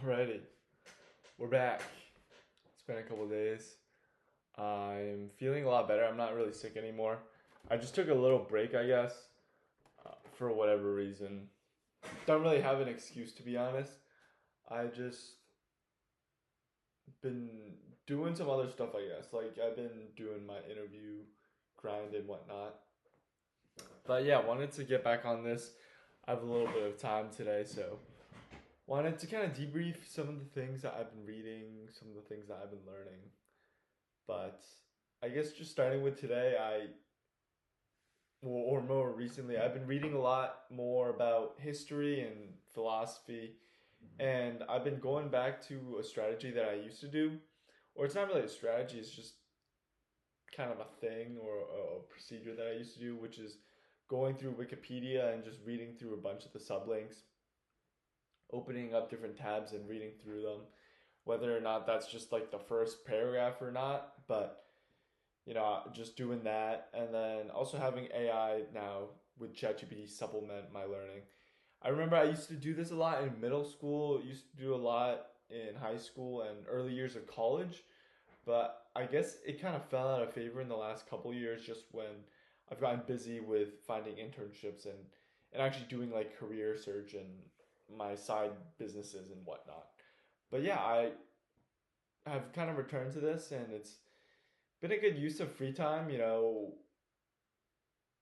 Alrighty, we're back. It's been a couple days. I'm feeling a lot better. I'm not really sick anymore. I just took a little break, I guess, for whatever reason. Don't really have an excuse to be honest. I just been doing some other stuff, I guess. Like I've been doing my interview grind and whatnot. But yeah, wanted to get back on this. I have a little bit of time today, so wanted to kind of debrief some of the things that I've been reading, some of the things that I've been learning. But I guess just starting with today, or more recently, I've been reading a lot more about history and philosophy, and I've been going back to a strategy that I used to do, or it's not really a strategy, it's just kind of a thing or a procedure that I used to do, which is going through Wikipedia and just reading through a bunch of the sublinks, opening up different tabs and reading through them, whether or not that's just like the first paragraph or not, but just doing that, and then also having AI now with ChatGPT supplement my learning. I remember I used to do this a lot in middle school, used to do a lot in high school and early years of college, but I guess it kind of fell out of favor in the last couple years just when I've gotten busy with finding internships and actually doing like career search and my side businesses and whatnot. But yeah, I have kind of returned to this and it's been a good use of free time.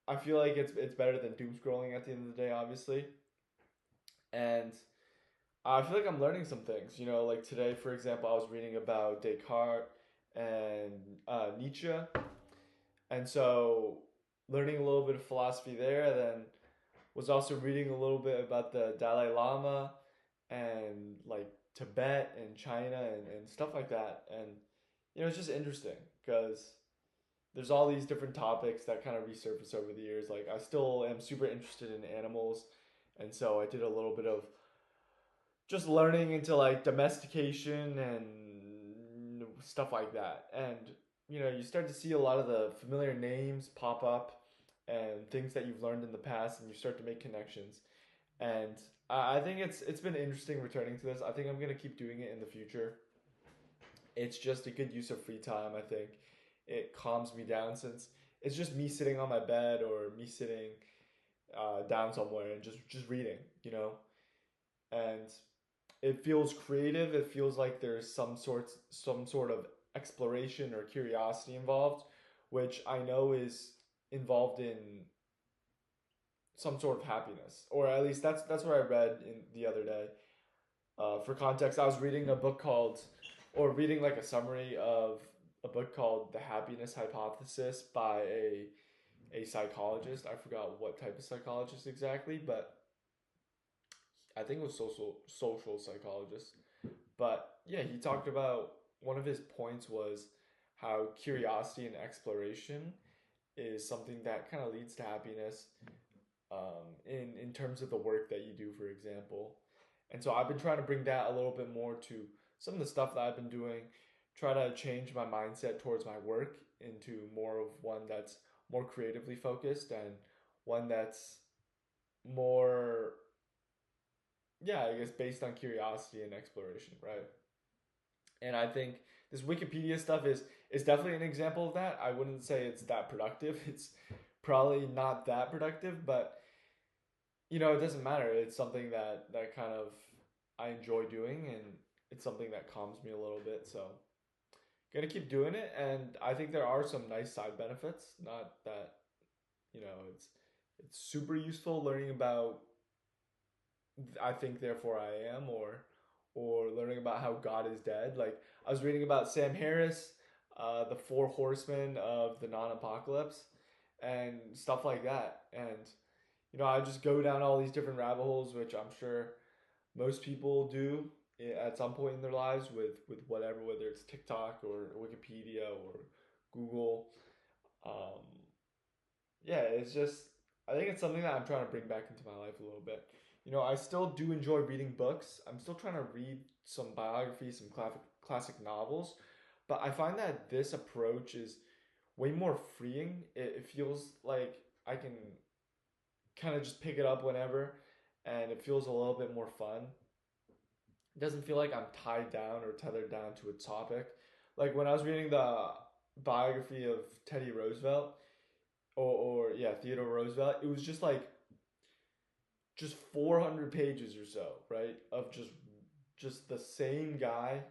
I feel like it's better than doom scrolling at the end of the day, obviously. And I feel like I'm learning some things. Like today, for example, I was reading about Descartes and Nietzsche, and so learning a little bit of philosophy there. Then was also reading a little bit about the Dalai Lama and like Tibet and China and stuff like that. And it's just interesting because there's all these different topics that kind of resurface over the years. Like I still am super interested in animals, and so I did a little bit of just learning into like domestication and stuff like that. And you start to see a lot of the familiar names pop up and things that you've learned in the past, and you start to make connections. And I think it's been interesting returning to this. I think I'm gonna keep doing it in the future. It's just a good use of free time, I think. It calms me down since it's just me sitting on my bed or me sitting down somewhere and just reading, and it feels creative. It feels like there's some sort of exploration or curiosity involved, which I know is involved in some sort of happiness, or at least that's what I read in the other day. For context, I was reading a book called, or reading like a summary of a book called The Happiness Hypothesis by a psychologist. I forgot what type of psychologist exactly, but I think it was social psychologist. But yeah, he talked about, one of his points was how curiosity and exploration is something that kind of leads to happiness, in terms of the work that you do, for example. And so I've been trying to bring that a little bit more to some of the stuff that I've been doing, try to change my mindset towards my work into more of one that's more creatively focused and one that's more, yeah, I guess based on curiosity and exploration, right? And I think this Wikipedia stuff is definitely an example of that. I wouldn't say it's that productive. It's probably not that productive, but it doesn't matter. It's something that kind of I enjoy doing, and it's something that calms me a little bit. So gonna keep doing it, and I think there are some nice side benefits. Not that it's super useful learning about I think therefore I am, or learning about how God is dead. Like I was reading about Sam Harris, the four horsemen of the non-apocalypse, and stuff like that. And I just go down all these different rabbit holes, which I'm sure most people do at some point in their lives with whatever, whether it's TikTok or Wikipedia or Google. Um, yeah, it's just, I think it's something that I'm trying to bring back into my life a little bit. I still do enjoy reading books. I'm still trying to read some biographies, some classic novels, but I find that this approach is way more freeing. It feels like I can kind of just pick it up whenever, and it feels a little bit more fun It doesn't feel like I'm tied down or tethered down to a topic. Like when I was reading the biography of Teddy Roosevelt, or yeah, Theodore Roosevelt, it was just 400 pages or so, right? Of just the same guy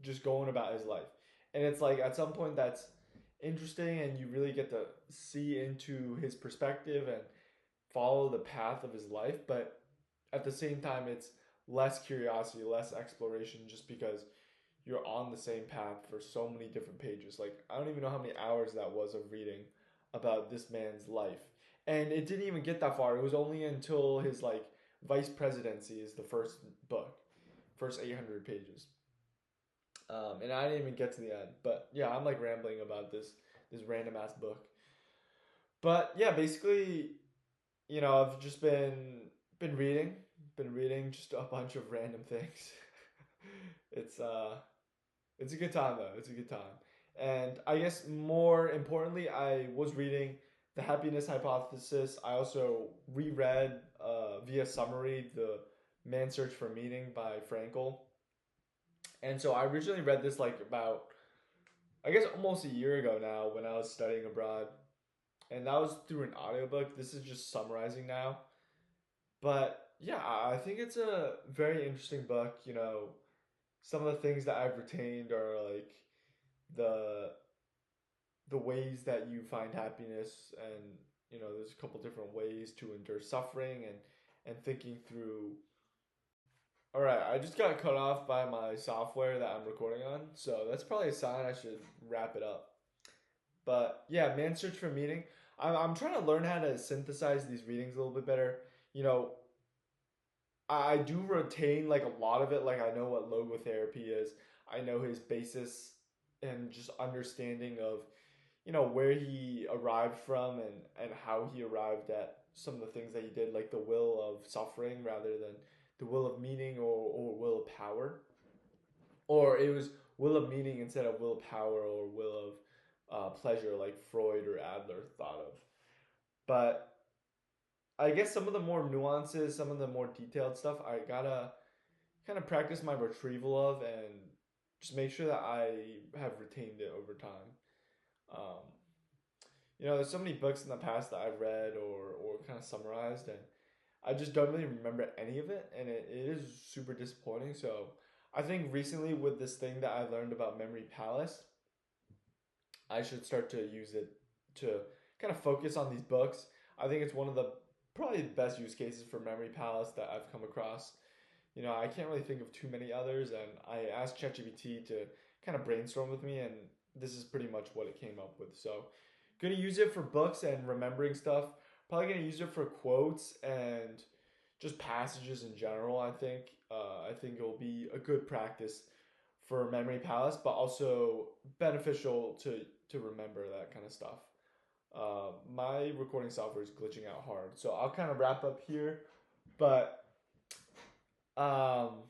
just going about his life. And it's like at some point that's interesting and you really get to see into his perspective and follow the path of his life, but at the same time it's less curiosity, less exploration just because you're on the same path for so many different pages. Like I don't even know how many hours that was of reading about this man's life. And it didn't even get that far. It was only until his like vice presidency is the first book, first 800 pages. And I didn't even get to the end. But yeah, I'm like rambling about this random ass book. But yeah, basically, I've just been reading just a bunch of random things. it's it's a good time though. It's a good time. And I guess more importantly, I was reading The Happiness Hypothesis. I also reread via summary The Man's Search for Meaning by Frankl. And so I originally read this like about, I guess, almost a year ago now when I was studying abroad. And that was through an audiobook. This is just summarizing now. But yeah, I think it's a very interesting book. Some of the things that I've retained are like the the ways that you find happiness, and there's a couple different ways to endure suffering, and thinking through. All right, I just got cut off by my software that I'm recording on, so that's probably a sign I should wrap it up. But yeah, Man's Search for Meaning. I'm trying to learn how to synthesize these readings a little bit better. You know, I do retain like a lot of it. Like I know what logotherapy is. I know his basis and just understanding of where he arrived from, and how he arrived at some of the things that he did, like the will of suffering rather than the will of meaning, or will of power, or it was will of meaning instead of will of power, or will of pleasure, like Freud or Adler thought of. But I guess some of the more nuances, some of the more detailed stuff, I gotta kind of practice my retrieval of, and just make sure that I have retained it over time. Um, there's so many books in the past that I've read, or kind of summarized, and I just don't really remember any of it, and it is super disappointing. So I think recently with this thing that I learned about Memory Palace, I should start to use it to kind of focus on these books. I think it's one of the probably the best use cases for Memory Palace that I've come across. I can't really think of too many others, and I asked ChatGPT to kind of brainstorm with me, and this is pretty much what it came up with. So, gonna use it for books and remembering stuff. Probably gonna use it for quotes and just passages in general. I think it will be a good practice for Memory Palace, but also beneficial to remember that kind of stuff. My recording software is glitching out hard, so I'll kind of wrap up here. But um,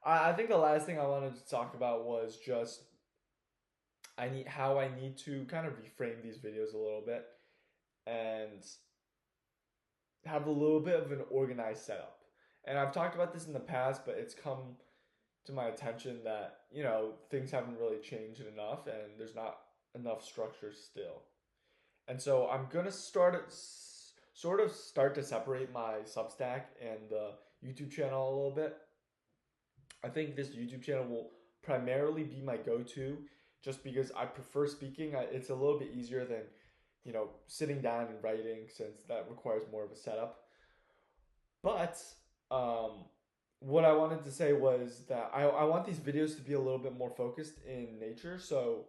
I think the last thing I wanted to talk about was just I need to kind of reframe these videos a little bit and have a little bit of an organized setup. And I've talked about this in the past, but it's come to my attention that things haven't really changed enough, and there's not enough structure still. And so I'm gonna sort of start to separate my Substack and the YouTube channel a little bit. I think this YouTube channel will primarily be my go-to, just because I prefer speaking. It's a little bit easier than sitting down and writing, since that requires more of a setup. But um, what I wanted to say was that I want these videos to be a little bit more focused in nature. So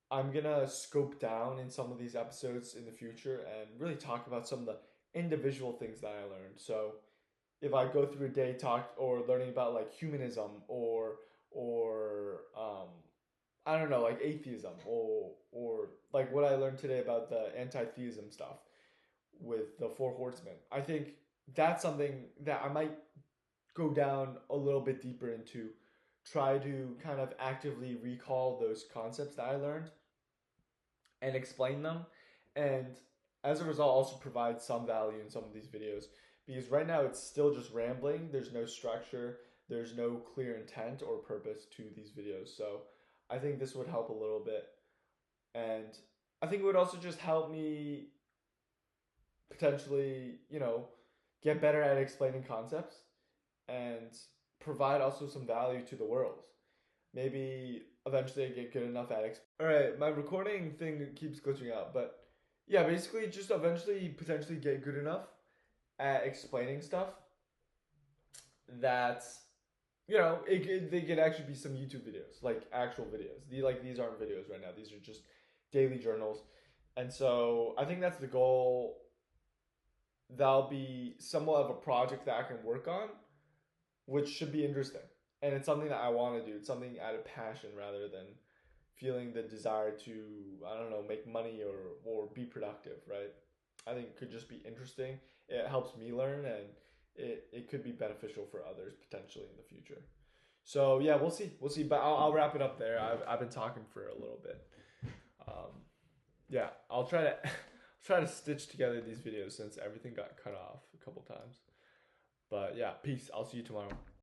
I'm gonna scope down in some of these episodes in the future and really talk about some of the individual things that I learned. So if I go through a day talk or learning about like humanism, or I don't know, like atheism, or like what I learned today about the anti-theism stuff with the four horsemen, I think that's something that I might go down a little bit deeper into, try to kind of actively recall those concepts that I learned and explain them, and as a result also provide some value in some of these videos, because right now it's still just rambling. There's no structure, there's no clear intent or purpose to these videos. So I think this would help a little bit. And I think it would also just help me potentially, get better at explaining concepts and provide also some value to the world. Maybe eventually I get good enough at All right, my recording thing keeps glitching out, but yeah, basically just eventually potentially get good enough at explaining stuff that they could actually be some YouTube videos, like actual videos. These aren't videos right now. These are just daily journals. And so I think that's the goal. That'll be somewhat of a project that I can work on, which should be interesting. And it's something that I want to do. It's something out of passion rather than feeling the desire to, I don't know, make money or be productive, right? I think it could just be interesting. It helps me learn, and it could be beneficial for others potentially in the future. So yeah, we'll see. We'll see. But I'll wrap it up there. I've been talking for a little bit. Yeah, I'll try to try to stitch together these videos since everything got cut off a couple times. But yeah, peace. I'll see you tomorrow.